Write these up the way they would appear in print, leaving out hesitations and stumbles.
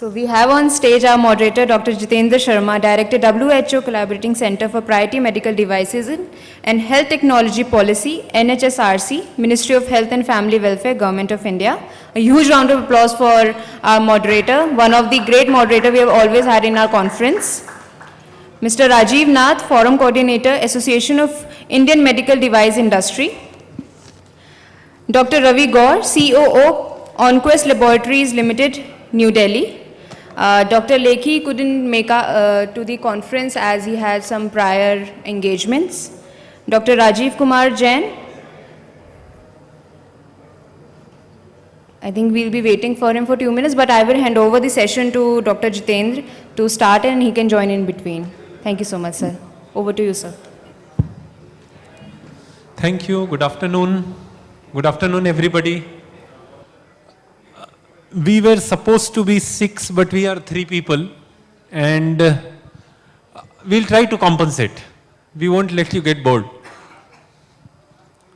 So we have on stage our moderator, Dr. Jitendra Sharma, Director, WHO Collaborating Center for Priority Medical Devices and Health Technology Policy, NHSRC, Ministry of Health and Family Welfare, Government of India. A huge round of applause for our moderator, one of the great moderators we have always had in our conference. Mr. Rajiv Nath, Forum Coordinator, Association of Indian Medical Device Industry. Dr. Ravi Gaur, COO, Onquest Laboratories Limited, New Delhi. Dr. Lekhi couldn't make to the conference as he had some prior engagements. Dr. Rajiv Kumar Jain. I think we'll be waiting for him for 2 minutes, but I will hand over the session to Dr. Jitendra to start and he can join in between. Thank you so much, sir. Over to you, sir. Thank you. Good afternoon. Good afternoon, everybody. We were supposed to be 6, but we are 3 people, and we'll try to compensate. We won't let you get bored.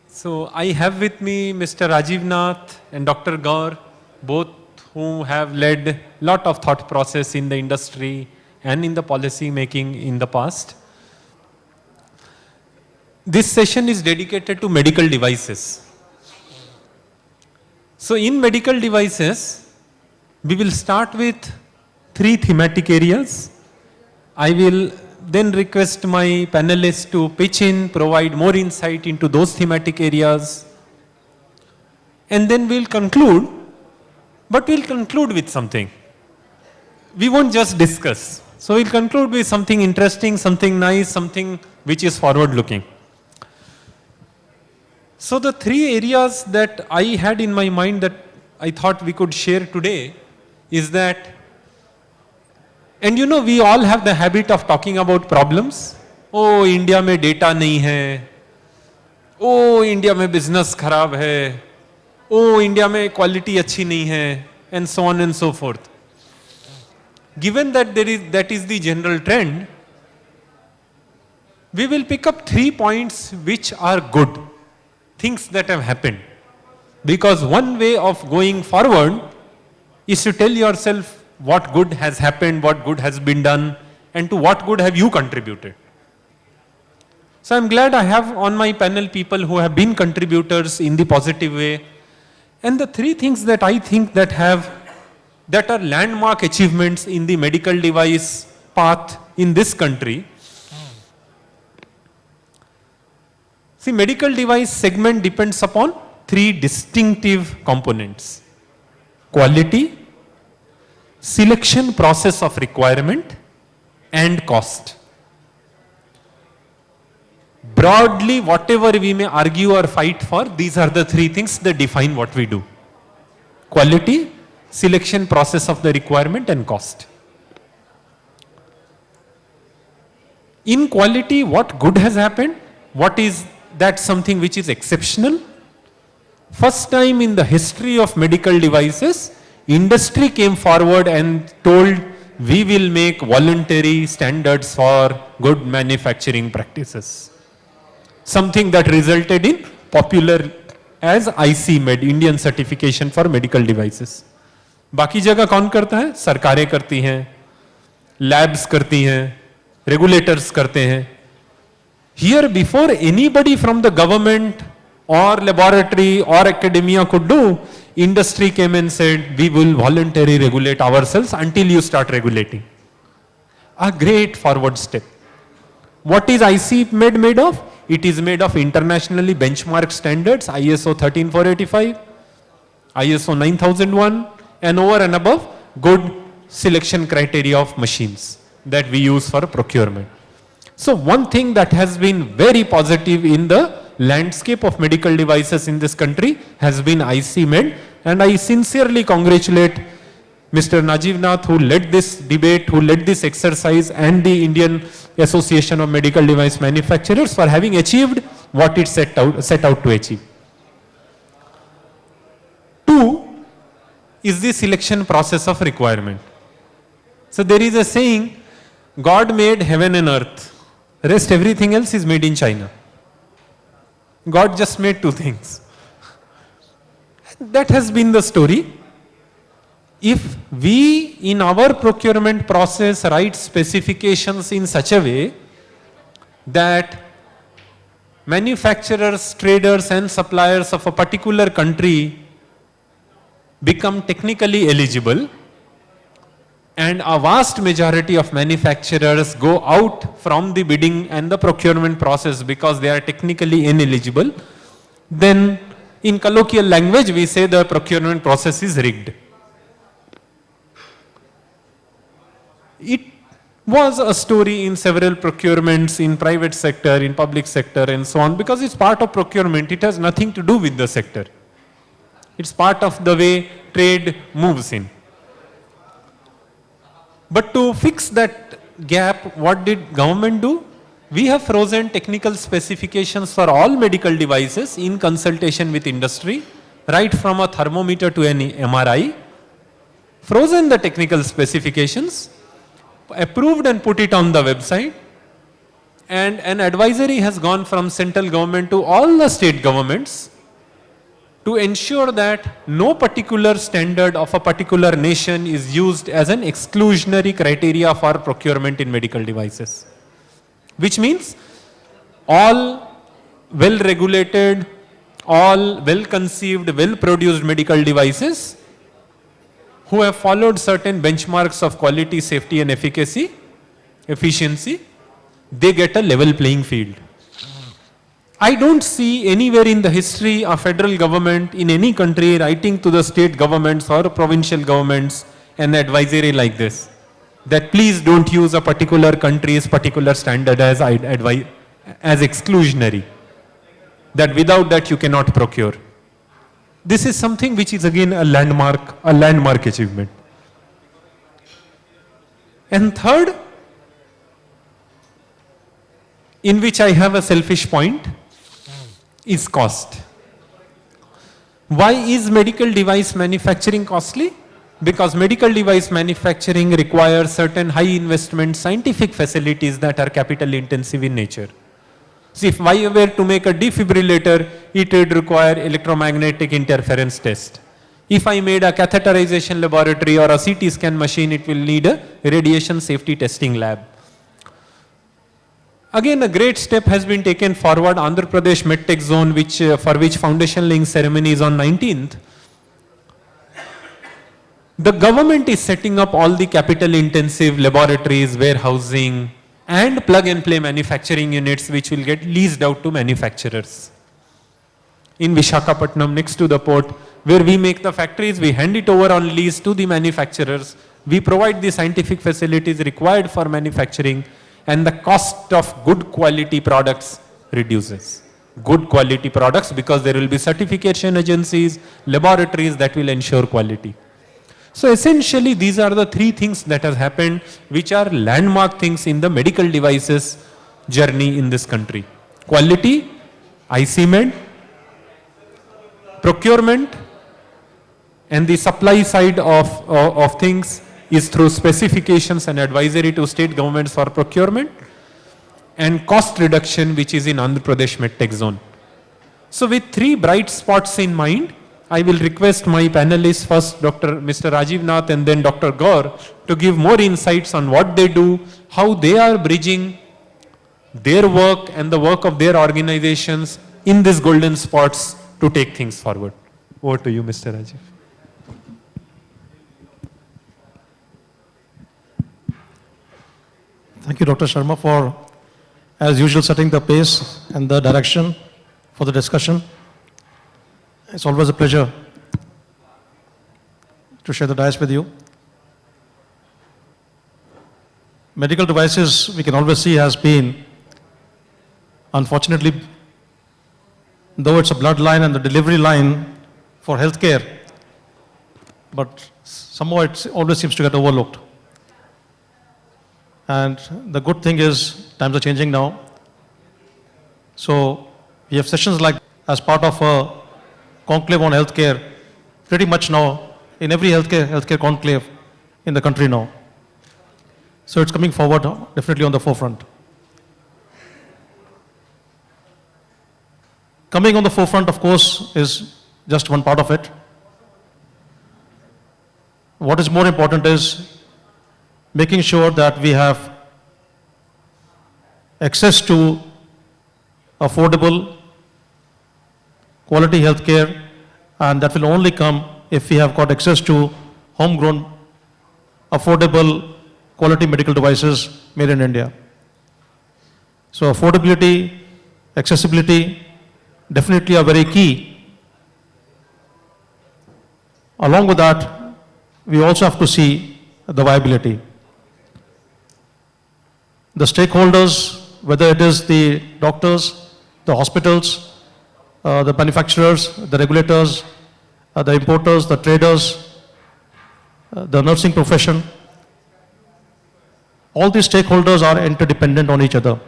So I have with me Mr. Rajiv Nath and Dr. Gaur, both who have led a lot of thought process in the industry and in the policy making in the past. This session is dedicated to medical devices. So in medical devices, we will start with 3 thematic areas. I will then request my panelists to pitch in, provide more insight into those thematic areas. And then we'll conclude, but we'll conclude with something. We won't just discuss. So we'll conclude with something interesting, something nice, something which is forward looking. So the 3 areas that I had in my mind that I thought we could share today is that, and you know, we all have the habit of talking about problems. Oh, India mein data nahi hai. Oh, India mein business kharab hai. Oh, India mein quality achhi nahi hai. And so on and so forth. Given that that is the general trend, we will pick up 3 points which are good. Things that have happened. Because one way of going forward is to tell yourself what good has happened, what good has been done, and to what good have you contributed. So I'm glad I have on my panel people who have been contributors in the positive way. And the 3 things that I think that are landmark achievements in the medical device path in this country. See, medical device segment depends upon 3 distinctive components: quality, selection process of requirement, and cost. Broadly, whatever we may argue or fight for, these are the 3 things that define what we do: quality, selection process of the requirement, and cost. In quality, what good has happened? What is that something which is exceptional? First time in the history of medical devices, industry came forward and told, we will make voluntary standards for good manufacturing practices. Something that resulted in popular as IC-MED, Indian Certification for Medical Devices. बाकी जगह कौन करता है? सरकारें करती हैं, labs करती हैं, regulators करते हैं. Here, before anybody from the government or laboratory or academia could do, industry came and said, we will voluntarily regulate ourselves until you start regulating. A great forward step. What is IC-MED made of? It is made of internationally benchmarked standards, ISO 13485, ISO 9001, and over and above, good selection criteria of machines that we use for procurement. So one thing that has been very positive in the landscape of medical devices in this country has been IC-MED, and I sincerely congratulate Mr. Rajiv Nath, who led this debate, who led this exercise, and the Indian Association of Medical Device Manufacturers for having achieved what it set out to achieve. 2 is the selection process of requirement. So there is a saying, God made heaven and earth. Rest everything else is made in China. God just made 2 things. That has been the story. if we in our procurement process write specifications in such a way that manufacturers, traders and suppliers of a particular country become technically eligible, and a vast majority of manufacturers go out from the bidding and the procurement process because they are technically ineligible, then in colloquial language we say the procurement process is rigged. It was a story in several procurements in private sector, in public sector and so on, because it's part of procurement. It has nothing to do with the sector. It's part of the way trade moves in. But to fix that gap, what did government do? We have frozen technical specifications for all medical devices in consultation with industry, right from a thermometer to an MRI, frozen the technical specifications, approved and put it on the website, and an advisory has gone from central government to all the state governments to ensure that no particular standard of a particular nation is used as an exclusionary criteria for procurement in medical devices. Which means all well-regulated, all well-conceived, well-produced medical devices who have followed certain benchmarks of quality, safety and efficacy, efficiency, they get a level playing field. I don't see anywhere in the history of federal government in any country writing to the state governments or provincial governments an advisory like this, that please don't use a particular country's particular standard as exclusionary, that without that you cannot procure. This is something which is again a landmark achievement. And third, in which I have a selfish point, is cost. Why is medical device manufacturing costly? Because medical device manufacturing requires certain high investment scientific facilities that are capital intensive in nature. See, if I were to make a defibrillator, it would require electromagnetic interference test. If I made a catheterization laboratory or a CT scan machine, it will need a radiation safety testing lab. Again, a great step has been taken forward. Andhra Pradesh MedTech Zone, for which foundation laying ceremony is on 19th. The government is setting up all the capital intensive laboratories, warehousing and plug and play manufacturing units which will get leased out to manufacturers. In Visakhapatnam, next to the port, where we make the factories, we hand it over on lease to the manufacturers. We provide the scientific facilities required for manufacturing, and the cost of good quality products reduces. Good quality products, because there will be certification agencies, laboratories that will ensure quality. So essentially these are the three things that has happened which are landmark things in the medical devices journey in this country. Quality, ICMED, procurement, and the supply side of things is through specifications and advisory to state governments for procurement, and cost reduction, which is in Andhra Pradesh MedTech Zone. So with three bright spots in mind, I will request my panelists, first Mr. Rajiv Nath and then Dr. Gaur, to give more insights on what they do, how they are bridging their work and the work of their organizations in these golden spots to take things forward. Over to you, Mr. Rajiv. Thank you, Dr. Sharma, for, as usual, setting the pace and the direction for the discussion. It's always a pleasure to share the dais with you. Medical devices, we can always see, has been, unfortunately, though it's a bloodline and the delivery line for healthcare, but somehow it always seems to get overlooked. And the good thing is times are changing now. So we have sessions like as part of a conclave on healthcare, pretty much now in every healthcare conclave in the country now. So it's coming forward definitely on the forefront. Coming on the forefront, of course, is just one part of it. What is more important is making sure that we have access to affordable, quality healthcare, and that will only come if we have got access to homegrown, affordable, quality medical devices made in India. So affordability, accessibility definitely are very key. Along with that, we also have to see the viability. The stakeholders, whether it is the doctors, the hospitals, the manufacturers, the regulators, the importers, the traders, the nursing profession, all these stakeholders are interdependent on each other.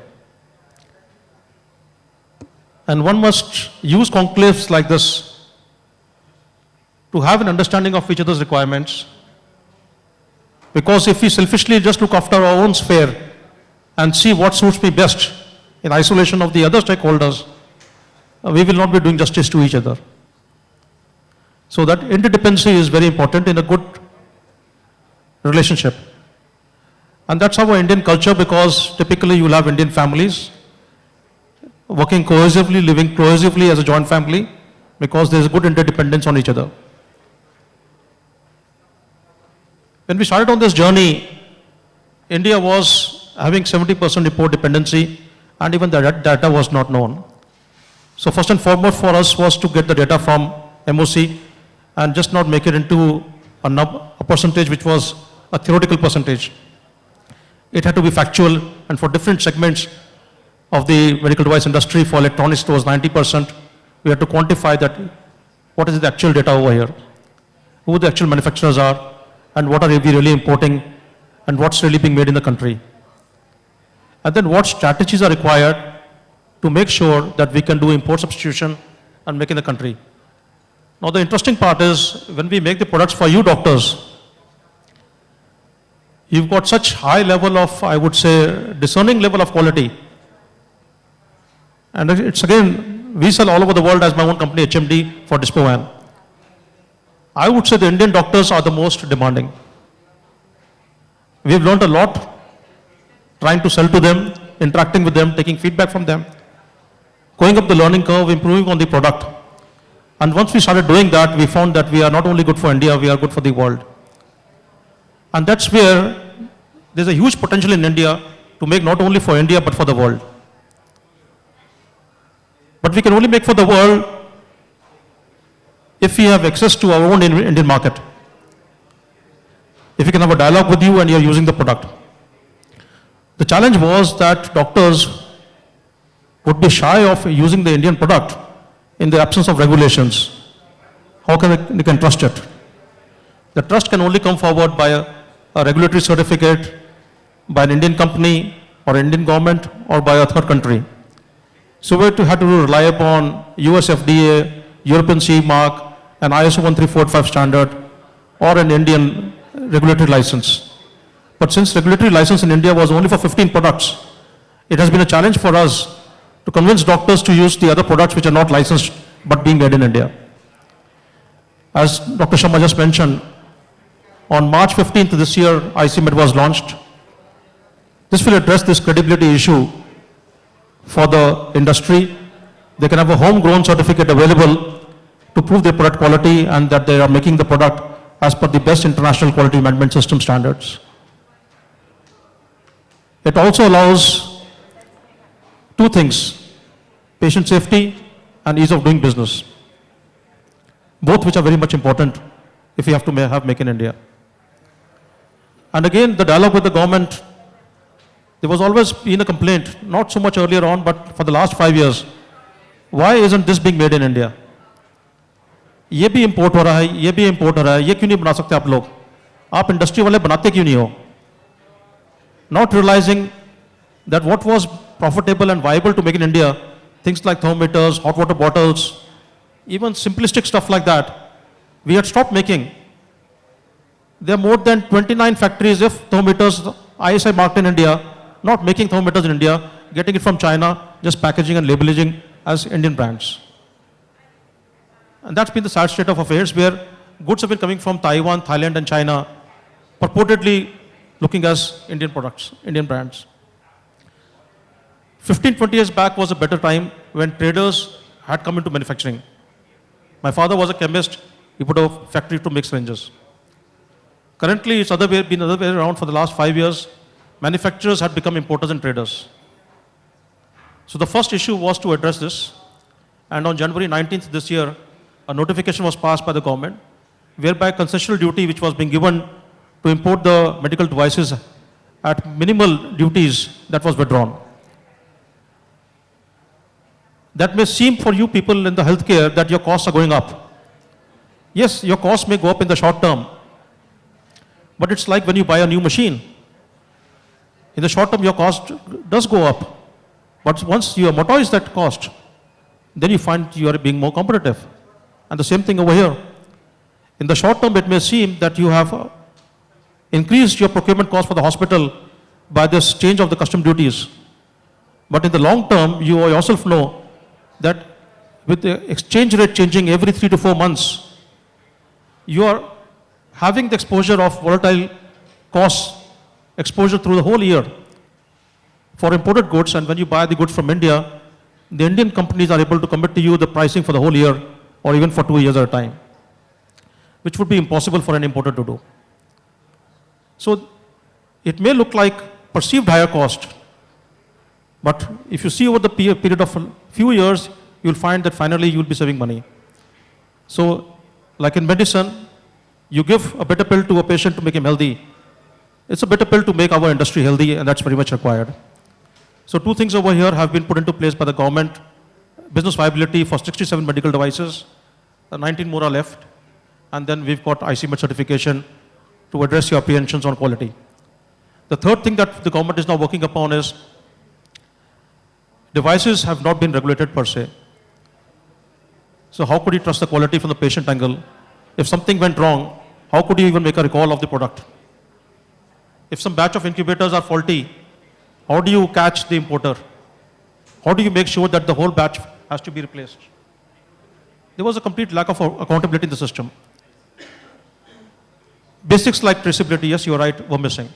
And one must use conclaves like this to have an understanding of each other's requirements. Because if we selfishly just look after our own sphere and see what suits me best in isolation of the other stakeholders, we will not be doing justice to each other. So that interdependency is very important in a good relationship. And that's our Indian culture, because typically you will have Indian families working cohesively, living cohesively as a joint family, because there is a good interdependence on each other. When we started on this journey, India was having 70% import dependency, and even the data was not known. So first and foremost for us was to get the data from MOC and just not make it into a percentage which was a theoretical percentage. It had to be factual, and for different segments of the medical device industry, for electronics it was 90%. We had to quantify that, what is the actual data over here, who the actual manufacturers are, and what are we really importing, and what's really being made in the country. And then what strategies are required to make sure that we can do import substitution and make in the country. Now the interesting part is, when we make the products for you doctors, you've got such high level of, I would say, discerning level of quality. And it's again, we sell all over the world as my own company, HMD, for Dispovan. I would say the Indian doctors are the most demanding. We've learned a lot trying to sell to them, interacting with them, taking feedback from them, going up the learning curve, improving on the product. And once we started doing that, we found that we are not only good for India, we are good for the world. And that's where there's a huge potential in India to make not only for India, but for the world. But we can only make for the world if we have access to our own Indian market. If we can have a dialogue with you and you're using the product. The challenge was that doctors would be shy of using the Indian product in the absence of regulations. How can they can trust it? The trust can only come forward by a regulatory certificate, by an Indian company or Indian government, or by a third country. So we had to rely upon US FDA, European CE mark, an ISO 13485 standard, or an Indian regulatory license. But since regulatory license in India was only for 15 products, it has been a challenge for us to convince doctors to use the other products which are not licensed but being made in India. As Dr. Sharma just mentioned, on March 15th this year, ICMED was launched. This will address this credibility issue for the industry. They can have a homegrown certificate available to prove their product quality and that they are making the product as per the best international quality management system standards. It also allows two things: patient safety and ease of doing business, both which are very much important if we have to have Make in India. And again, the dialogue with the government, there was always been a complaint, not so much earlier on, but for the last 5 years, why isn't this being made in India? ये भी import हो रहा है, ये भी import हो रहा है, ये क्यों नहीं बना सकते आप लोग? आप industry वाले बनाते क्यों नहीं हो? Not realizing that what was profitable and viable to make in India, things like thermometers, hot water bottles, even simplistic stuff like that, we had stopped making. There are more than 29 factories of thermometers, ISI marked in India, not making thermometers in India, getting it from China, just packaging and labeling as Indian brands. And that's been the sad state of affairs, where goods have been coming from Taiwan, Thailand, and China, purportedly looking as Indian products, Indian brands. 15, 20 years back was a better time when traders had come into manufacturing. My father was a chemist, he put a factory to make syringes. Currently, it's been other way around for the last 5 years. Manufacturers had become importers and traders. So the first issue was to address this. And on January 19th this year, a notification was passed by the government, whereby concessional duty, which was being given to import the medical devices at minimal duties, that was withdrawn. That may seem for you people in the healthcare that your costs are going up. Yes, your costs may go up in the short term, but it's like when you buy a new machine. In the short term, your cost does go up, but once you amortize that cost, then you find you are being more competitive. And the same thing over here. In the short term, it may seem that you have increased your procurement cost for the hospital by this change of the custom duties. But in the long term, you yourself know that with the exchange rate changing every 3 to 4 months, you are having the exposure of volatile costs, exposure through the whole year for imported goods. And when you buy the goods from India, the Indian companies are able to commit to you the pricing for the whole year or even for 2 years at a time, which would be impossible for an importer to do. So it may look like perceived higher cost, but if you see over the period of a few years, you'll find that finally you'll be saving money. So like in medicine, you give a better pill to a patient to make him healthy. It's a better pill to make our industry healthy, and that's very much required. So 2 things over here have been put into place by the government. Business viability for 67 medical devices, 19 more are left, and then we've got ICMET certification to address your apprehensions on quality. The third thing that the government is now working upon is devices have not been regulated per se. So how could you trust the quality from the patient angle? If something went wrong, how could you even make a recall of the product? If some batch of incubators are faulty, how do you catch the importer? How do you make sure that the whole batch has to be replaced? There was a complete lack of accountability in the system. Basics like traceability, yes, you're right, were missing.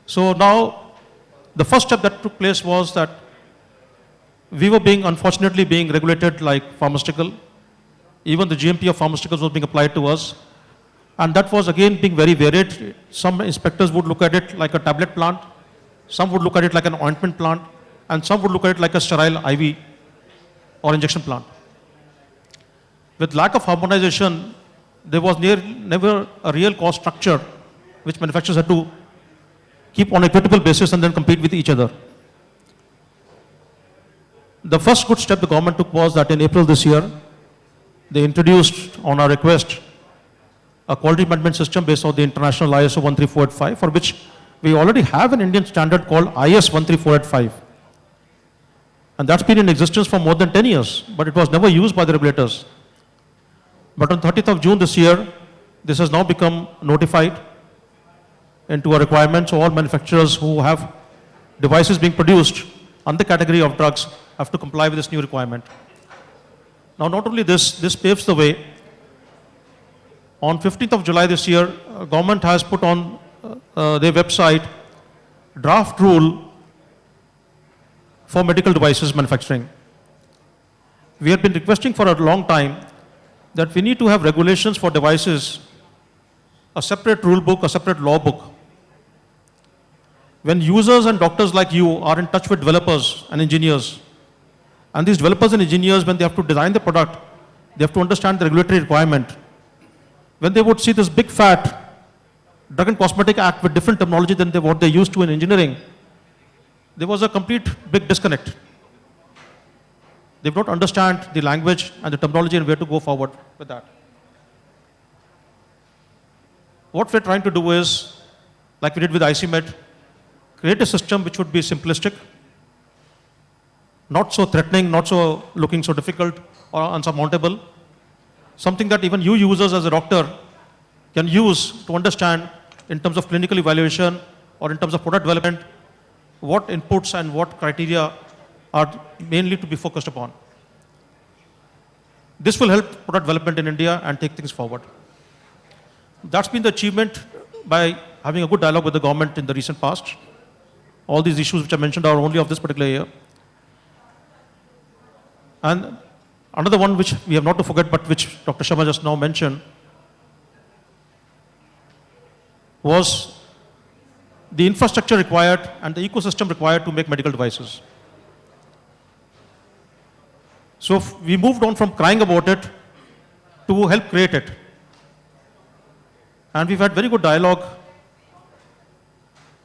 So now, the first step that took place was that we were unfortunately being regulated like pharmaceutical. Even the GMP of pharmaceuticals was being applied to us. And that was again being very varied. Some inspectors would look at it like a tablet plant. Some would look at it like an ointment plant. And some would look at it like a sterile IV or injection plant. With lack of harmonization, there was never a real cost structure which manufacturers had to keep on a equitable basis and then compete with each other. The first good step the government took was that in April this year, they introduced on our request a quality management system based on the international ISO 13485, for which we already have an Indian standard called IS 13485. And that's been in existence for more than 10 years, but it was never used by the regulators. But on 30th of June this year, this has now become notified into a requirement. So all manufacturers who have devices being produced under the category of drugs have to comply with this new requirement. Now, not only this paves the way. On 15th of July this year, government has put on their website draft rule for medical devices manufacturing. We have been requesting for a long time that we need to have regulations for devices, a separate rule book, a separate law book. When users and doctors like you are in touch with developers and engineers, and these developers and engineers, when they have to design the product, they have to understand the regulatory requirement. When they would see this big fat Drug and Cosmetic Act with different terminology than what they used to in engineering, there was a complete big disconnect. They do not understand the language and the terminology and where to go forward with that. What we're trying to do is, like we did with ICMET, create a system which would be simplistic, not so threatening, not so looking so difficult or unsurmountable. Something that even you users as a doctor can use to understand in terms of clinical evaluation or in terms of product development, what inputs and what criteria are mainly to be focused upon. This will help product development in India and take things forward. That's been the achievement by having a good dialogue with the government in the recent past. All these issues which I mentioned are only of this particular year. And another one which we have not to forget, but which Dr. Sharma just now mentioned, was the infrastructure required and the ecosystem required to make medical devices. So we moved on from crying about it to help create it. And we've had very good dialogue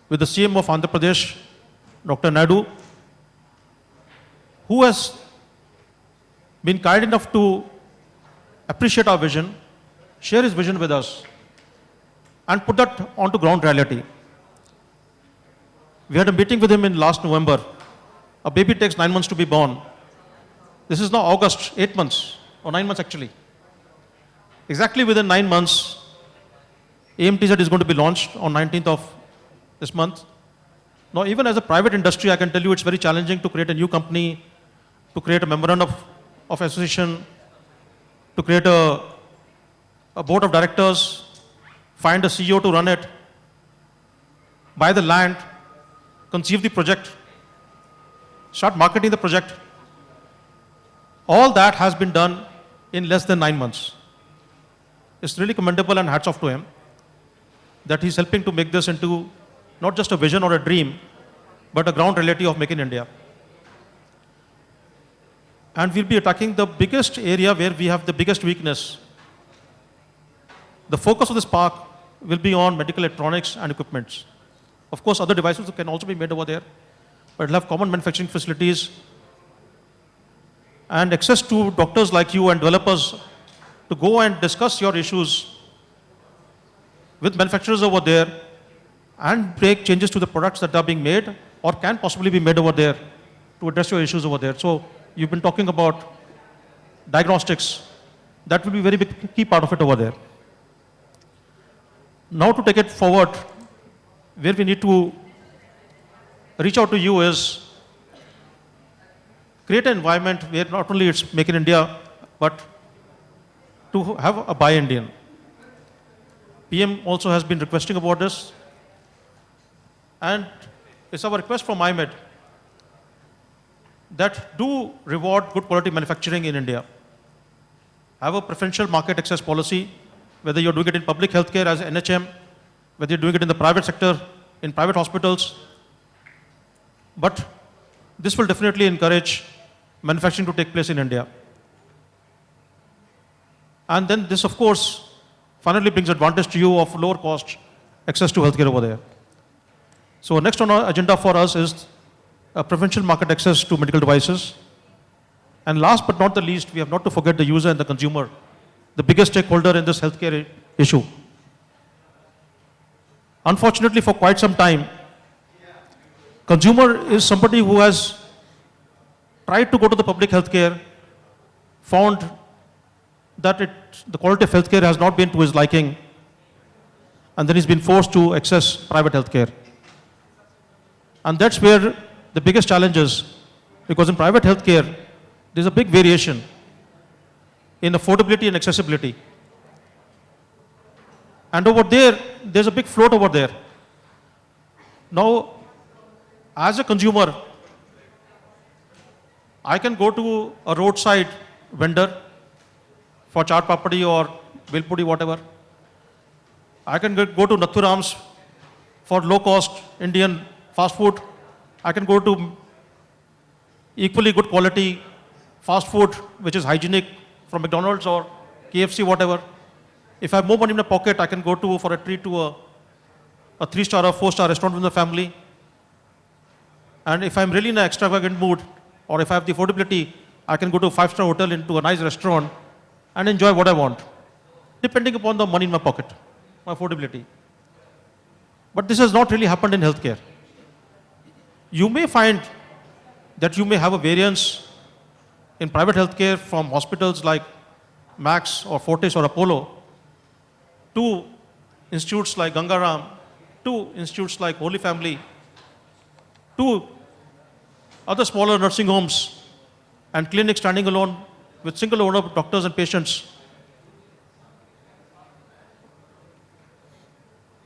with the CM of Andhra Pradesh, Dr. Naidu, who has been kind enough to appreciate our vision, share his vision with us, and put that onto ground reality. We had a meeting with him in last November. A baby takes 9 months to be born. This is now August, 8 months, or 9 months actually. Exactly within 9 months, AMTZ is going to be launched on 19th of this month. Now, even as a private industry, I can tell you it's very challenging to create a new company, to create a memorandum of association, to create a board of directors, find a CEO to run it, buy the land, conceive the project, start marketing the project. All that has been done in less than 9 months. It's really commendable and hats off to him that he's helping to make this into not just a vision or a dream, but a ground reality of Make in India. And we'll be attacking the biggest area where we have the biggest weakness. The focus of this park will be on medical electronics and equipments. Of course, other devices can also be made over there, but it'll have common manufacturing facilities and access to doctors like you and developers to go and discuss your issues with manufacturers over there and make changes to the products that are being made or can possibly be made over there to address your issues over there. So you've been talking about diagnostics. That will be a very big key part of it over there. Now to take it forward, where we need to reach out to you is create an environment where not only it's Make in India, but to have a Buy Indian. PM also has been requesting about this. And it's our request from IMED that do reward good quality manufacturing in India. Have a preferential market access policy, whether you're doing it in public healthcare as NHM, whether you're doing it in the private sector, in private hospitals. But this will definitely encourage manufacturing to take place in India. And then this, of course, finally brings advantage to you of lower cost access to healthcare over there. So next on our agenda for us is preferential market access to medical devices. And last but not the least, we have not to forget the user and the consumer, the biggest stakeholder in this healthcare issue. Unfortunately, for quite some time, consumer is somebody who has tried to go to the public healthcare, found that the quality of healthcare has not been to his liking, and then he's been forced to access private healthcare. And that's where the biggest challenge is, because in private healthcare, there's a big variation in affordability and accessibility. And over there, there's a big float over there. Now, as a consumer, I can go to a roadside vendor for chaat papadi or bhel puri, whatever. I can go to Nathuram's for low-cost Indian fast food. I can go to equally good quality fast food, which is hygienic from McDonald's or KFC, whatever. If I have more money in my pocket, I can go to for a treat to a 3-star or 4-star restaurant with the family. And if I'm really in an extravagant mood, or if I have the affordability, I can go to a 5-star hotel into a nice restaurant and enjoy what I want, depending upon the money in my pocket, my affordability. But this has not really happened in healthcare. You may find that you may have a variance in private healthcare from hospitals like Max or Fortis or Apollo to institutes like Gangaram, to institutes like Holy Family, to other smaller nursing homes and clinics standing alone with single owner doctors and patients.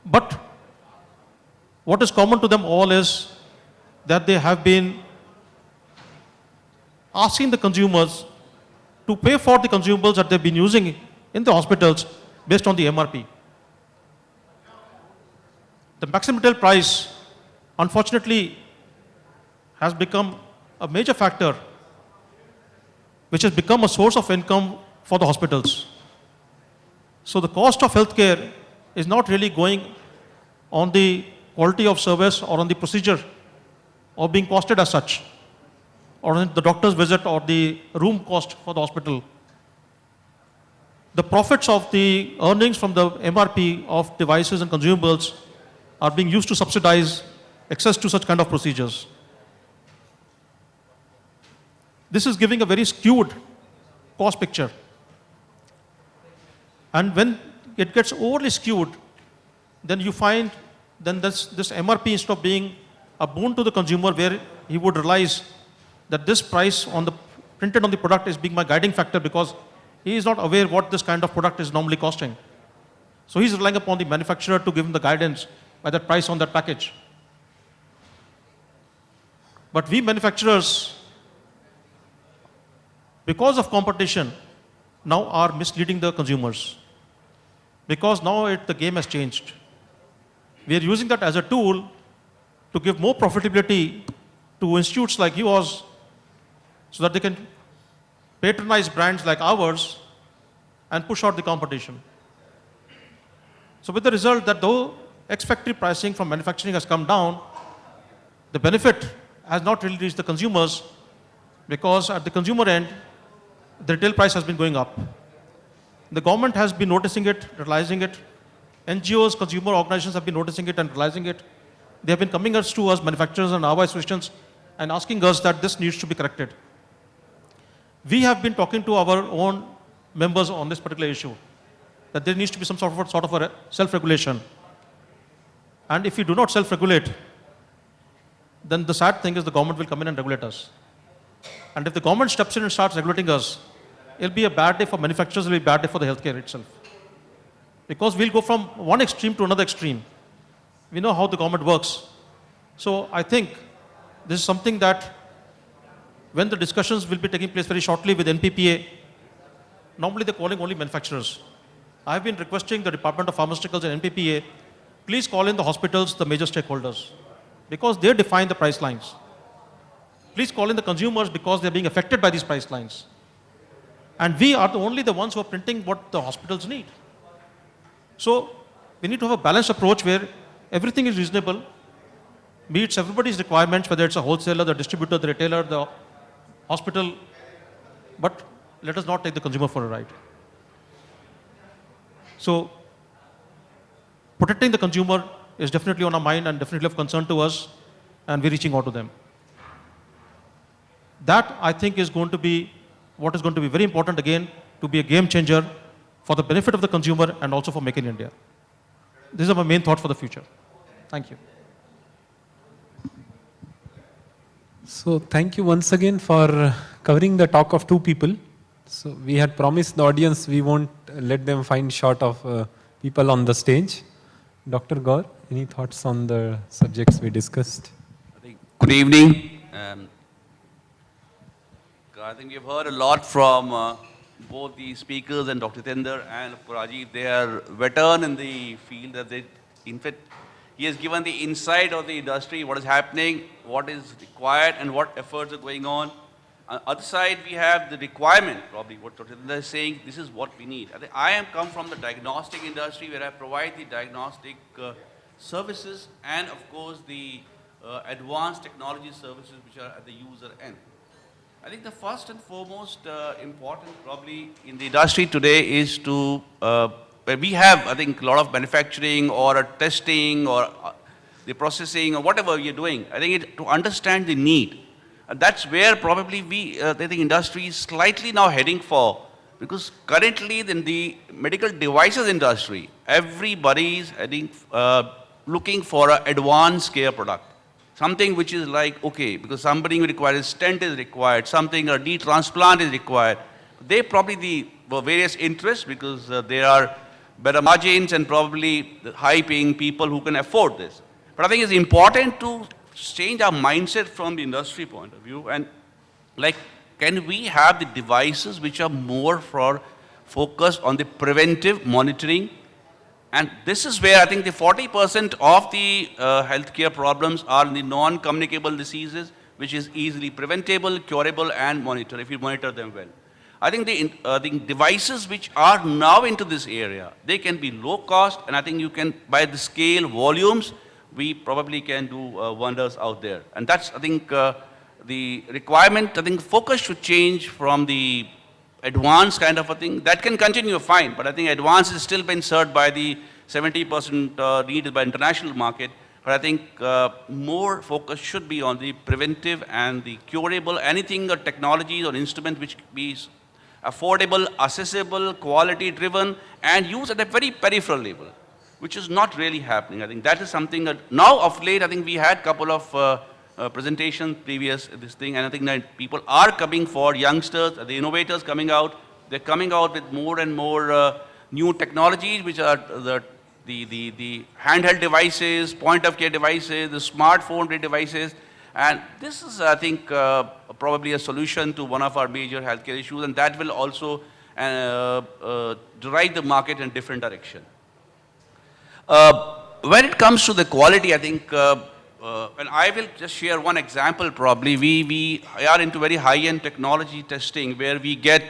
But what is common to them all is that they have been asking the consumers to pay for the consumables that they've been using in the hospitals based on the MRP. The maximum retail price, unfortunately, has become a major factor which has become a source of income for the hospitals. So the cost of healthcare is not really going on the quality of service or on the procedure or being costed as such, or on the doctor's visit or the room cost for the hospital. The profits of the earnings from the MRP of devices and consumables are being used to subsidize access to such kind of procedures. This is giving a very skewed cost picture. And when it gets overly skewed, then you find then this MRP, instead of being a boon to the consumer where he would realize that this price on the printed on the product is being my guiding factor because he is not aware what this kind of product is normally costing. So he's relying upon the manufacturer to give him the guidance by that price on that package. But we manufacturers, because of competition, now are misleading the consumers. Because now the game has changed. We are using that as a tool to give more profitability to institutes like yours so that they can patronize brands like ours and push out the competition. So with the result that though ex-factory pricing from manufacturing has come down, the benefit has not really reached the consumers because at the consumer end, the retail price has been going up. The government has been noticing it, realizing it. NGOs, consumer organizations have been noticing it and realizing it. They have been coming to us, manufacturers and our associations, and asking us that this needs to be corrected. We have been talking to our own members on this particular issue, that there needs to be some sort of a self-regulation. And if we do not self-regulate, then the sad thing is the government will come in and regulate us. And if the government steps in and starts regulating us, it'll be a bad day for manufacturers, it'll be a bad day for the healthcare itself. Because we'll go from one extreme to another extreme. We know how the government works. So I think this is something that when the discussions will be taking place very shortly with NPPA, normally they're calling only manufacturers. I've been requesting the Department of Pharmaceuticals and NPPA, please call in the hospitals, the major stakeholders, because they define the price lines. Please call in the consumers because they're being affected by these price lines. And we are only the ones who are printing what the hospitals need. So we need to have a balanced approach where everything is reasonable, meets everybody's requirements, whether it's a wholesaler, the distributor, the retailer, the hospital, but let us not take the consumer for a ride. So protecting the consumer is definitely on our mind and definitely of concern to us, and we're reaching out to them. That, I think, is going to be what is going to be very important again to be a game changer for the benefit of the consumer and also for Make in India. These are my main thoughts for the future. Thank you. So thank you once again for covering the talk of two people. So we had promised the audience we won't let them find short of people on the stage. Dr. Gaur, any thoughts on the subjects we discussed? Good evening. I think we've heard a lot from both the speakers and Dr. Tender and Rajiv. They are veteran in the field that they, in fact, he has given the insight of the industry, what is happening, what is required and what efforts are going on. On the other side, we have the requirement, probably what Dr. Tender is saying, this is what we need. I am come from the diagnostic industry where I provide the diagnostic services and of course the advanced technology services which are at the user end. I think the first and foremost important probably in the industry today is to, where we have, I think, a lot of manufacturing or testing or the processing or whatever we are doing. I think to understand the need. And that's where probably the industry is slightly now heading for. Because currently in the medical devices industry, everybody is heading, looking for an advanced care product. Something which is like, okay, because somebody requires stent is required, something a knee transplant is required. they probably the various interests because there are better margins and probably the high-paying people who can afford this. But I think it's important to change our mindset from the industry point of view and like, can we have the devices which are more for focused on the preventive monitoring? And this is where I think the 40% of the healthcare problems are in the non-communicable diseases, which is easily preventable, curable, and monitored if you monitor them well. I think the devices which are now into this area, they can be low cost, and I think you can, by the scale, volumes, we probably can do wonders out there. And that's, I think, the requirement, I think focus should change from the advanced kind of a thing. That can continue fine, but I think advanced is still being served by the 70% needed by international market. But I think more focus should be on the preventive and the curable, anything or technologies or instrument which be affordable, accessible, quality driven, and used at a very peripheral level, which is not really happening. I think that is something that now of late, I think we had a couple of presentations previous this thing, and I think that people are coming for youngsters, the innovators coming out. They're coming out with more and more new technologies, which are the handheld devices, point of care devices, the smartphone devices. And this is, I think, probably a solution to one of our major healthcare issues, and that will also drive the market in a different direction. When it comes to the quality, I think, and I will just share one example probably. We are into very high-end technology testing where we get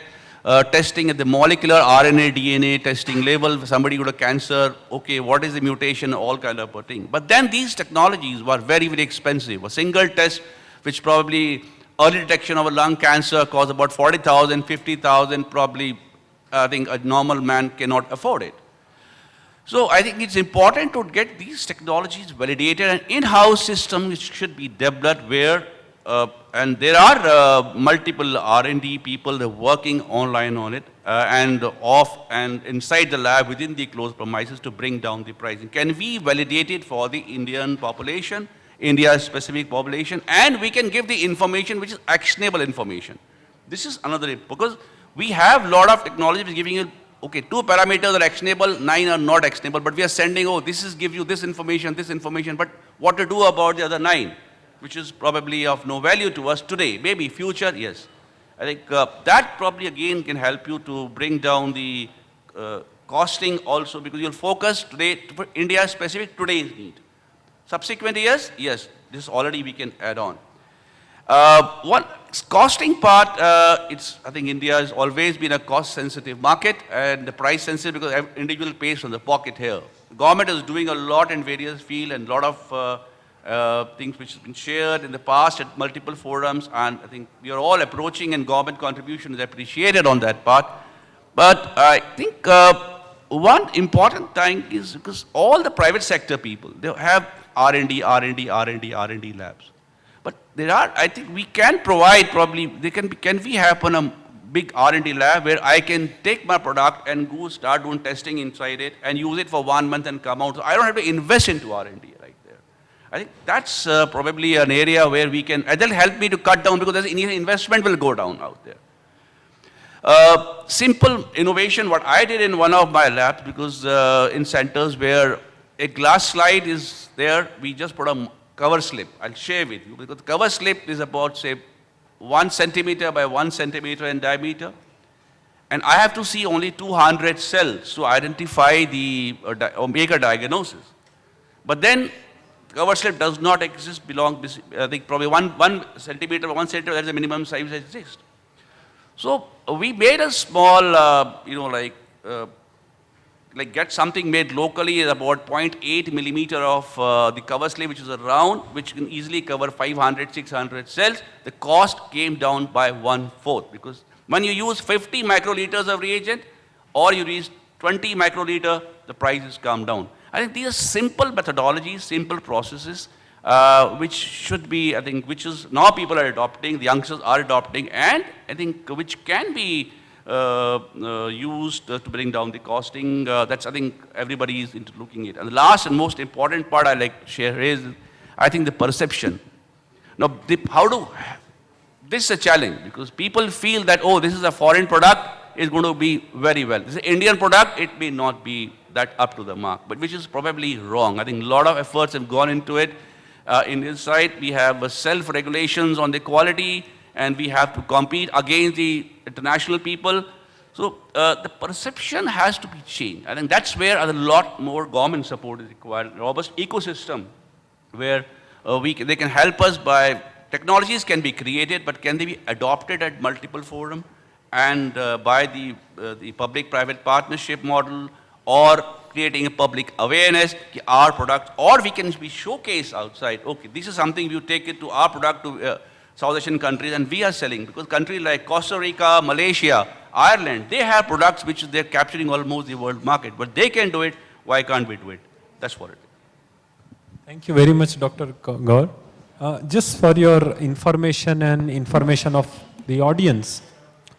testing at the molecular RNA, DNA testing level. Somebody got a cancer, okay, what is the mutation, all kind of a thing. But then these technologies were very, very expensive. A single test, which probably early detection of a lung cancer costs about 40,000, 50,000, probably I think a normal man cannot afford it. So I think it's important to get these technologies validated, and in-house system which should be developed where and there are multiple R&D people that are working online on it and off and inside the lab within the closed premises to bring down the pricing. Can we validate it for the Indian population, India's specific population, and we can give the information which is actionable information. This is another, because we have a lot of technology which is giving you, okay, 2 parameters are actionable, 9 are not actionable, but we are sending, oh, this is give you this information, but what to do about the other 9? Which is probably of no value to us today. Maybe future, yes. I think that probably again can help you to bring down the costing also, because you'll focus today for India's specific today's need. Subsequent years, yes, this already we can add on. One costing part, I think India has always been a cost-sensitive market and the price-sensitive because individual pays from the pocket here. The government is doing a lot in various fields and a lot of things which have been shared in the past at multiple forums, and I think we are all approaching, and government contribution is appreciated on that part. But I think one important thing is because all the private sector people, they have R&D labs. But there are, I think we can provide probably, can we have a big R&D lab where I can take my product and go start doing testing inside it and use it for 1 month and come out. So I don't have to invest into R&D. I think that's probably an area where we can, that'll help me to cut down because investment will go down out there. Simple innovation, what I did in one of my labs, because in centers where a glass slide is there, we just put a cover slip. I'll share with you, because the cover slip is about, say, 1 centimeter by 1 centimeter in diameter. And I have to see only 200 cells to identify or make a diagnosis. But then, cover slip does not exist, I think probably 1 centimeter by 1 centimeter, that's the minimum size that exists. So we made a small, like get something made locally about 0.8 millimeter of the cover slip, which is a round, which can easily cover 500, 600 cells. The cost came down by 1/4, because when you use 50 microliters of reagent or you use 20 microliter, the prices come down. I think these are simple methodologies, simple processes, which should be, I think, which is now people are adopting, the youngsters are adopting, and I think which can be used to bring down the costing. That's, I think, everybody is into looking at it. And the last and most important part I like to share is, I think, the perception. Now, how do this is a challenge because people feel that, oh, this is a foreign product, it's going to be very well. This is an Indian product, it may not be that up to the mark, but which is probably wrong. I think a lot of efforts have gone into it. In this side, we have self-regulations on the quality, and we have to compete against the international people. So the perception has to be changed. I think that's where a lot more government support is required. A robust ecosystem where they can help us by technologies can be created, but can they be adopted at multiple forums and by the public-private partnership model, or creating a public awareness that our product, or we can be showcased outside. Okay, this is something we take it to our product to South Asian countries, and we are selling, because countries like Costa Rica, Malaysia, Ireland, they have products which they're capturing almost the world market, but they can do it. Why can't we do it? That's what it is. Thank you very much, Dr. Gaur. Just for your information and information of the audience,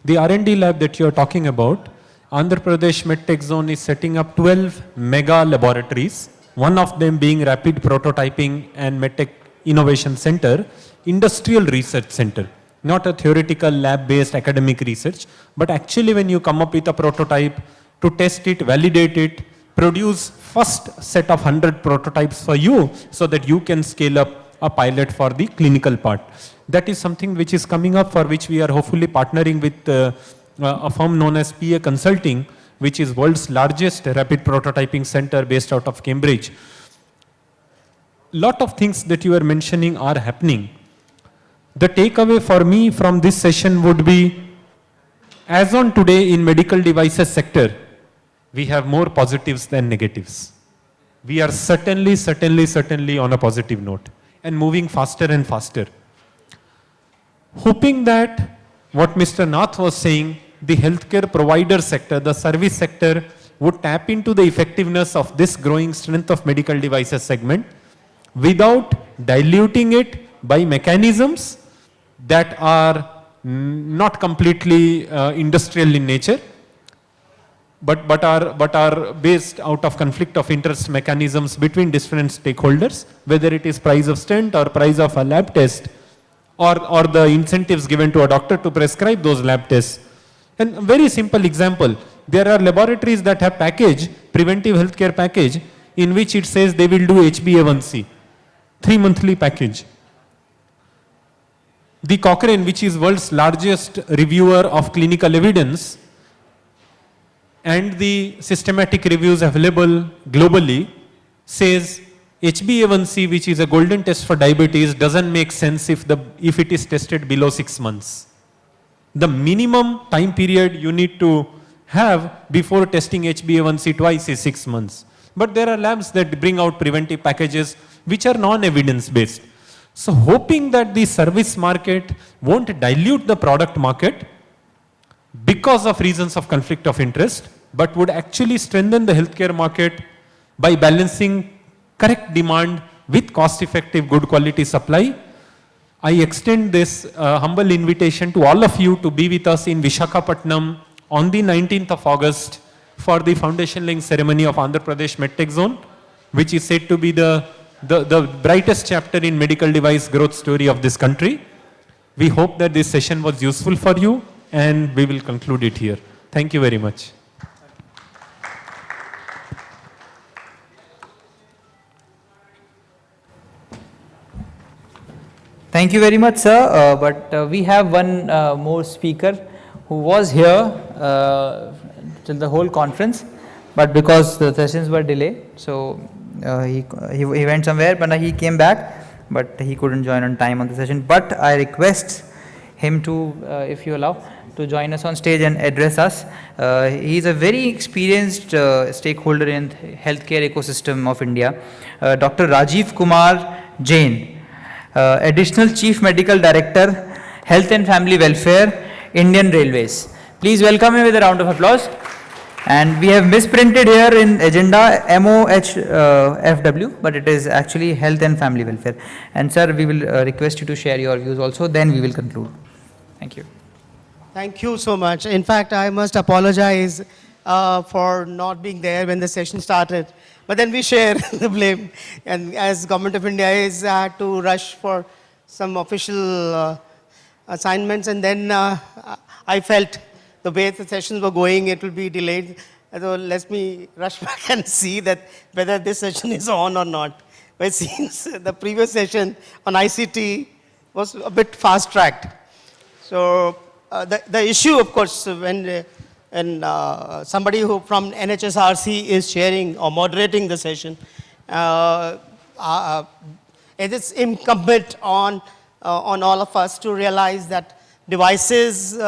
the R&D lab that you are talking about, Andhra Pradesh MedTech Zone is setting up 12 mega laboratories, one of them being Rapid Prototyping and MedTech Innovation Center, Industrial Research Center, not a theoretical lab-based academic research, but actually when you come up with a prototype, to test it, validate it, produce first set of 100 prototypes for you so that you can scale up a pilot for the clinical part. That is something which is coming up, for which we are hopefully partnering with a firm known as PA Consulting, which is world's largest rapid prototyping center based out of Cambridge. Lot of things that you are mentioning are happening. The takeaway for me from this session would be, as on today in medical devices sector, we have more positives than negatives. We are certainly on a positive note and moving faster and faster. Hoping that what Mr. Nath was saying, the healthcare provider sector, the service sector would tap into the effectiveness of this growing strength of medical devices segment without diluting it by mechanisms that are not completely industrial in nature, but are based out of conflict of interest mechanisms between different stakeholders, whether it is price of stent or price of a lab test, or the incentives given to a doctor to prescribe those lab tests. And a very simple example, there are laboratories that have preventive healthcare package, in which it says they will do HbA1c, 3-monthly package. The Cochrane, which is world's largest reviewer of clinical evidence, and the systematic reviews available globally, says HbA1c, which is a golden test for diabetes, doesn't make sense if it is tested below 6 months. The minimum time period you need to have before testing HbA1c twice is 6 months. But there are labs that bring out preventive packages which are non-evidence based. So hoping that the service market won't dilute the product market because of reasons of conflict of interest, but would actually strengthen the healthcare market by balancing correct demand with cost-effective, good quality supply. I extend this humble invitation to all of you to be with us in Visakhapatnam on the 19th of August for the foundation laying ceremony of Andhra Pradesh MedTech Zone, which is said to be the brightest chapter in medical device growth story of this country. We hope that this session was useful for you, and we will conclude it here. Thank you very much. Thank you very much, sir. But we have one more speaker who was here till the whole conference, but because the sessions were delayed, so he went somewhere, but he came back, but he couldn't join on time on the session. But I request him to, if you allow, to join us on stage and address us. He is a very experienced stakeholder in healthcare ecosystem of India, Dr. Rajiv Kumar Jain. Additional Chief Medical Director, Health and Family Welfare, Indian Railways. Please welcome him with a round of applause. And we have misprinted here in agenda MOHFW, but it is actually Health and Family Welfare. And sir, we will request you to share your views also, then we will conclude. Thank you. Thank you so much. In fact, I must apologize for not being there when the session started. But then we share the blame, and as Government of India is had to rush for some official assignments, and then I felt the way the sessions were going, it will be delayed. So let me rush back and see that whether this session is on or not. But it seems the previous session on ICT was a bit fast-tracked. So the issue, of course, when somebody who from NHSRC is sharing or moderating the session, it is incumbent on all of us to realize that devices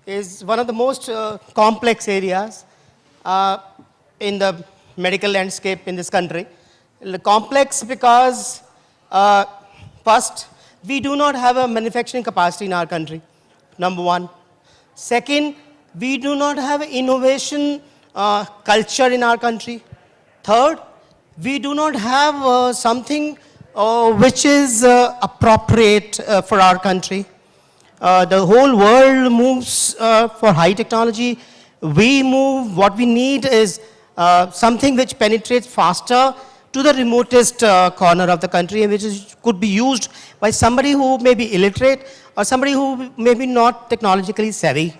is one of the most complex areas in the medical landscape in this country. Complex because first, we do not have a manufacturing capacity in our country, number one. Second, we do not have innovation culture in our country. Third, we do not have something which is appropriate for our country. The whole world moves for high technology. We move, what we need is something which penetrates faster to the remotest corner of the country, and which could be used by somebody who may be illiterate or somebody who may be not technologically savvy.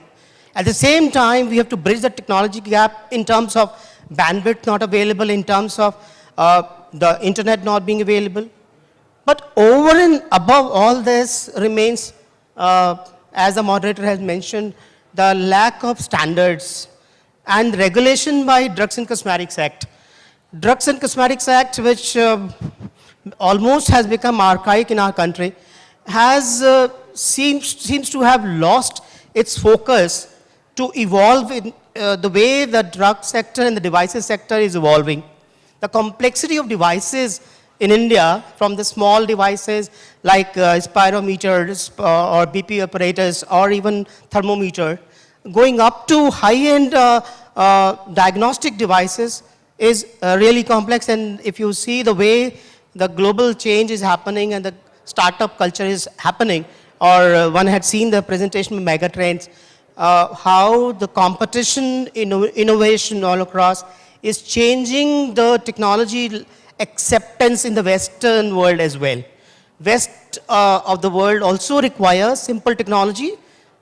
At the same time, we have to bridge the technology gap in terms of bandwidth not available, in terms of the internet not being available. But over and above all this remains, as the moderator has mentioned, the lack of standards and regulation by Drugs and Cosmetics Act. Drugs and Cosmetics Act, which almost has become archaic in our country, has seems to have lost its focus to evolve in the way the drug sector and the devices sector is evolving. The complexity of devices in India, from the small devices like spirometers or BP apparatus or even thermometer, going up to high-end diagnostic devices is really complex. And if you see the way the global change is happening and the startup culture is happening, or one had seen the presentation of megatrends, how the competition, innovation all across is changing the technology acceptance in the Western world as well. West of the world also requires simple technology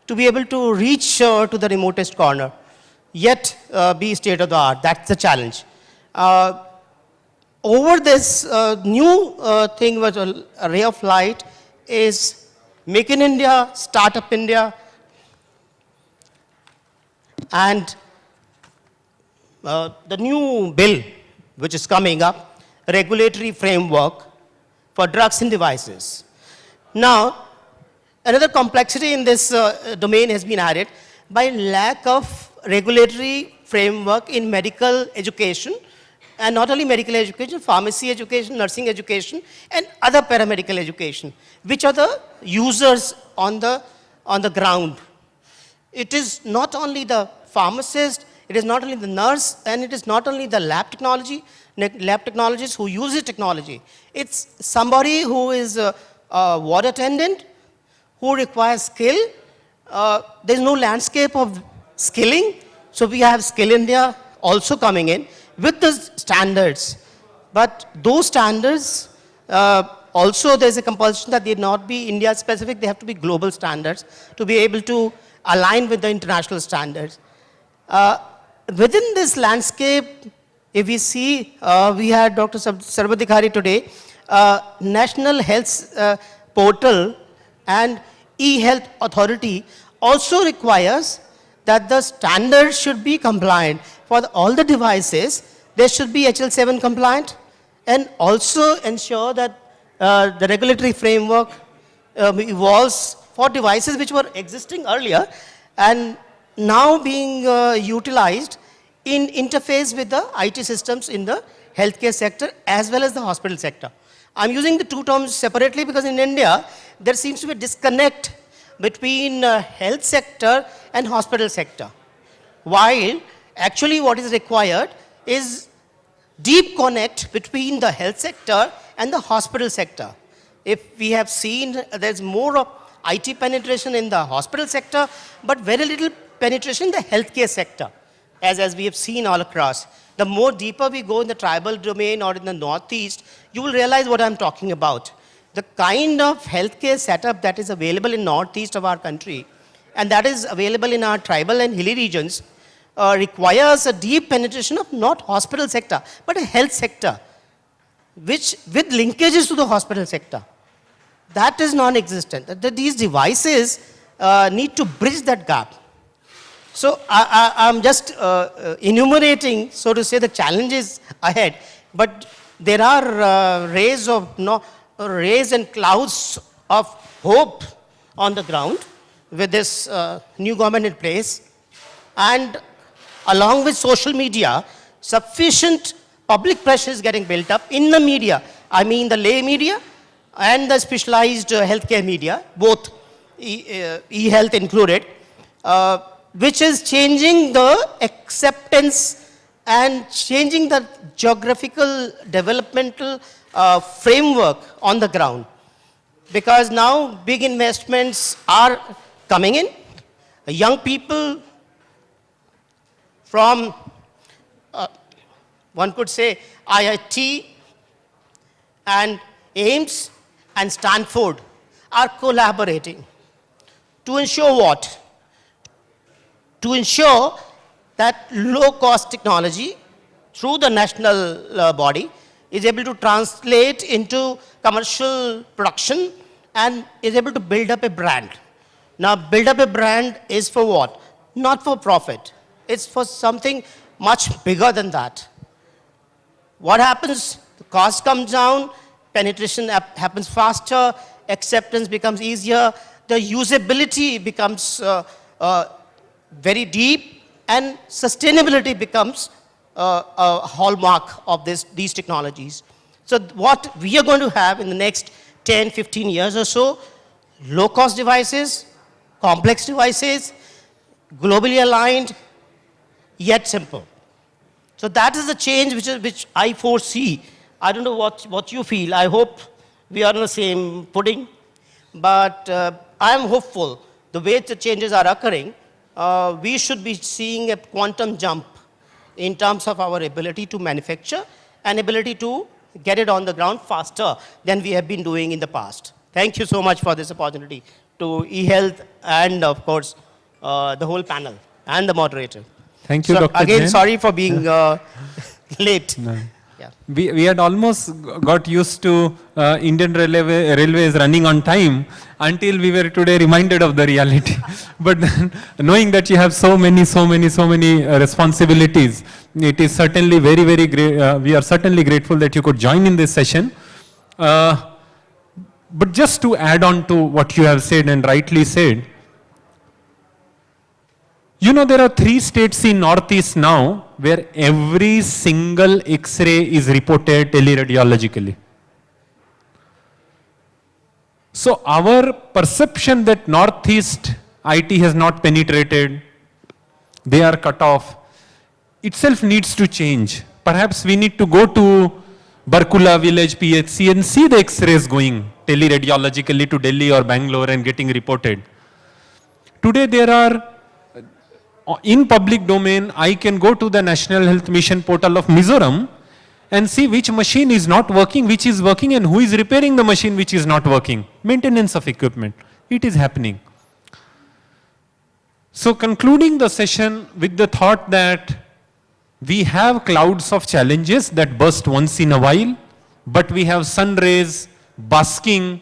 to be able to reach to the remotest corner, yet be state of the art. That's the challenge. Over this new thing, was a ray of light, is Make in India, Startup India, and the new bill which is coming up, regulatory framework for drugs and devices. Now, another complexity in this domain has been added by lack of regulatory framework in medical education, and not only medical education, pharmacy education, nursing education, and other paramedical education, which are the users on the ground. It is not only the pharmacist, it is not only the nurse, and it is not only the lab technologists who use this technology. It's somebody who is a ward attendant, who requires skill. There's no landscape of skilling, so we have Skill India also coming in with the standards. But those standards, also there's a compulsion that they not be India specific, they have to be global standards to be able to align with the international standards. Within this landscape, if we see, we had Dr. Sarvadhikari today, National Health Portal and e-health authority also requires that the standards should be compliant. For all the devices, they should be HL7 compliant, and also ensure that the regulatory framework evolves for devices which were existing earlier and now being utilized in interface with the IT systems in the healthcare sector as well as the hospital sector. I'm using the two terms separately because in India, there seems to be a disconnect between health sector and hospital sector. While actually what is required is deep connect between the health sector and the hospital sector. If we have seen, there's more of IT penetration in the hospital sector, but very little penetration in the healthcare sector, as we have seen all across. The more deeper we go in the tribal domain or in the northeast, you will realize what I'm talking about. the kind of healthcare setup that is available in northeast of our country and that is available in our tribal and hilly regions requires a deep penetration of not hospital sector, but a health sector, which with linkages to the hospital sector. That is non-existent. These devices need to bridge that gap. So I'm just enumerating, so to say, the challenges ahead, but there are rays and clouds of hope on the ground with this new government in place, and along with social media, sufficient public pressure is getting built up in the media. I mean the lay media and the specialized healthcare media, both e-health included, which is changing the acceptance and changing the geographical developmental framework on the ground. Because now big investments are coming in. Young people from, one could say, IIT and AIIMS and Stanford are collaborating to ensure what? To ensure that low-cost technology through the national body is able to translate into commercial production and is able to build up a brand. Now, build up a brand is for what? Not for profit. It's for something much bigger than that. What happens? The cost comes down, penetration happens faster, acceptance becomes easier, the usability becomes very deep, and sustainability becomes a hallmark of these technologies. So what we are going to have in the next 10, 15 years or so, low-cost devices, complex devices, globally aligned, yet simple. So that is the change which I foresee. I don't know what you feel. I hope we are on the same footing. But I am hopeful the way the changes are occurring, we should be seeing a quantum jump in terms of our ability to manufacture and ability to get it on the ground faster than we have been doing in the past. Thank you so much for this opportunity to eHealth and, of course, the whole panel and the moderator. Thank you, So, Dr. again, Jain. sorry for being late. No. Yeah. We had almost got used to Indian Railways running on time until we were today reminded of the reality. But then, knowing that you have so many responsibilities, it is certainly very, very great. We are certainly grateful that you could join in this session. But just to add on to what you have said and rightly said, you know, there are 3 states in Northeast now where every single X-ray is reported teleradiologically. So our perception that Northeast IT has not penetrated, they are cut off, itself needs to change. Perhaps we need to go to Barkula village PHC and see the X-rays going teleradiologically to Delhi or Bangalore and getting reported. Today there are, in public domain, I can go to the National Health Mission portal of Mizoram and see which machine is not working, which is working, and who is repairing the machine which is not working. Maintenance of equipment. It is happening. So concluding the session with the thought that we have clouds of challenges that burst once in a while, but we have sun rays basking,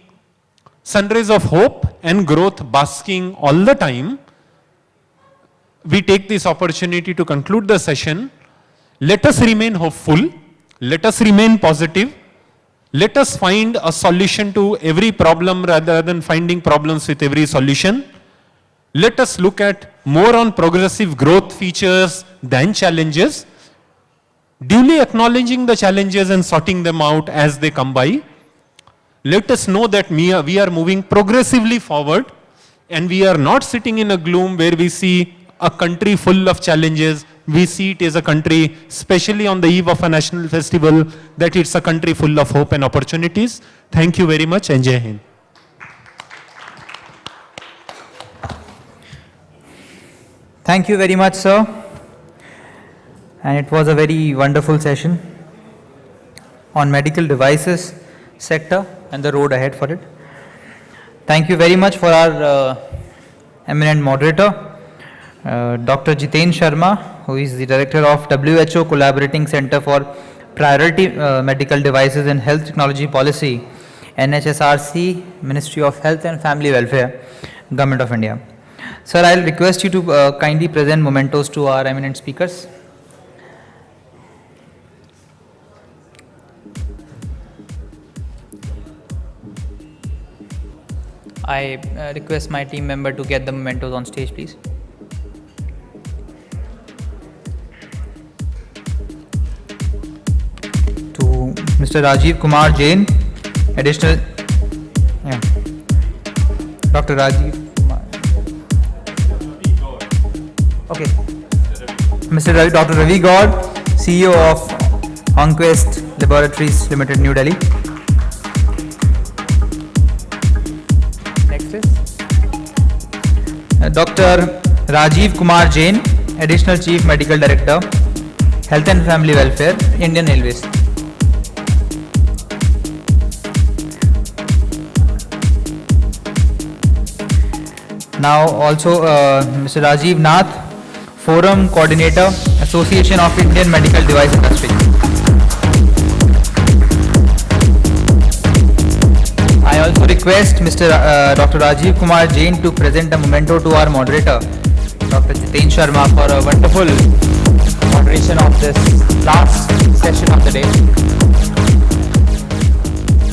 sun rays of hope and growth basking all the time. We take this opportunity to conclude the session. Let us remain hopeful. Let us remain positive. Let us find a solution to every problem rather than finding problems with every solution. Let us look at more on progressive growth features than challenges, duly acknowledging the challenges and sorting them out as they come by. Let us know that we are moving progressively forward and we are not sitting in a gloom where we see a country full of challenges. We see it as a country, especially on the eve of a national festival, that it's a country full of hope and opportunities. Thank you very much and Jai Hind. Thank you very much, sir. And it was a very wonderful session on medical devices sector. and the road ahead for it. Thank you very much for our eminent moderator, Dr. Jiten Sharma, who is the director of WHO Collaborating Center for Priority Medical Devices and Health Technology Policy, NHSRC, Ministry of Health and Family Welfare, Government of India. Sir, I'll request you to kindly present mementos to our eminent speakers. I request my team member to get the mementos on stage, please. To Mr. Rajiv Kumar Jain, additional, yeah. Dr. Rajiv Kumar. Okay. Dr. Ravi Gaur, CEO of Onquest Laboratories Limited, New Delhi. Next is Dr. Rajiv Kumar Jain, Additional Chief Medical Director, Health and Family Welfare, Indian Railways. Now also Mr. Rajiv Nath, Forum Coordinator, Association of Indian Medical Device Industry. I also request Mr. Dr. Rajiv Kumar Jain to present a memento to our moderator, Dr. Jiten Sharma, for a wonderful moderation of this last session of the day.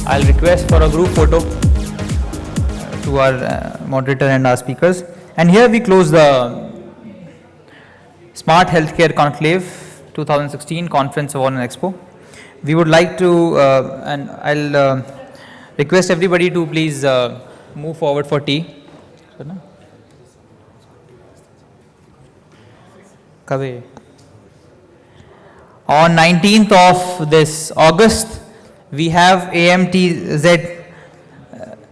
I'll request for a group photo to our moderator and our speakers. And here we close the Smart Healthcare Conclave 2016 Conference Award and Expo. We would like to, and I'll request everybody to please move forward for tea. On 19th of this August, we have AMTZ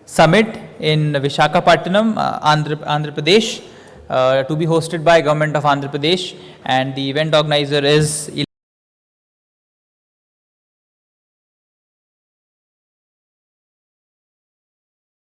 Summit in Visakhapatnam, Andhra Pradesh, to be hosted by Government of Andhra Pradesh, and the event organizer is